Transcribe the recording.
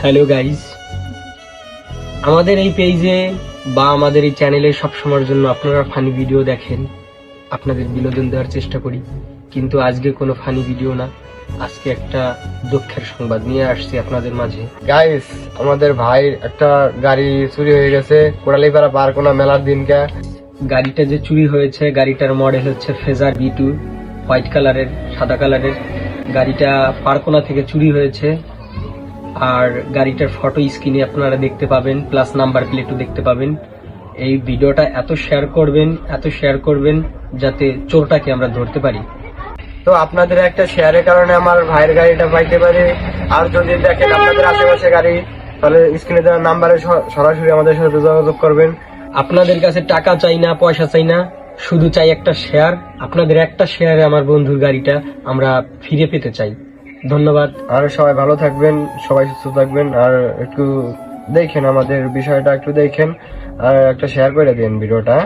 Hello guys, আমাদের এই পেজে বা আমাদের এই চ্যানেলে সবসময়ের জন্য আপনারা ফানি ভিডিও দেখেন, আপনাদের বিনোদন দেওয়ার চেষ্টা করি। কিন্তু আজকে কোনো ফানি ভিডিও না, আজকে একটা দুঃখের সংবাদ নিয়ে আসছি আপনাদের মাঝে। গাইস, আমাদের ভাইয়ের একটা গাড়ি চুরি হয়ে গেছে কোড়ালিপাড়া পারকোনা মেলার দিনকে। গাড়িটা যে চুরি হয়েছে, গাড়িটার মডেল হচ্ছে ফেজার B2, হোয়াইট কালারের, সাদা কালারের। গাড়িটা পারকোনা থেকে চুরি হয়েছে। আর গাড়িটার ফটো স্ক্রিনে আপনারা দেখতে পাবেন, প্লাস নাম্বার প্লেটও দেখতে পাবেন। এই ভিডিওটা এত শেয়ার করবেন যাতে চোরটাকে আমরা ধরতে পারি। তো আপনাদের একটা শেয়ারের কারণে আমার ভাইয়ের গাড়িটা পাইতে পারে। আর যদি দেখেন আপনাদের আশেপাশে গাড়ি, তাহলে স্ক্রিনে দেওয়া নাম্বারে সরাসরি আমাদের সাথে যোগাযোগ করবেন। আপনাদের কাছে টাকা চাই না, পয়সা চাই না, শুধু চাই একটা শেয়ার। আপনাদের একটা শেয়ারে আমার বন্ধুর গাড়িটা আমরা ফিরে পেতে চাই। ধন্যবাদ। আর সবাই ভালো থাকবেন, সবাই সুস্থ থাকবেন। আর একটু দেখেন আমাদের বিষয়টা, একটু দেখেন আর একটা শেয়ার করে দিন ভিডিওটা।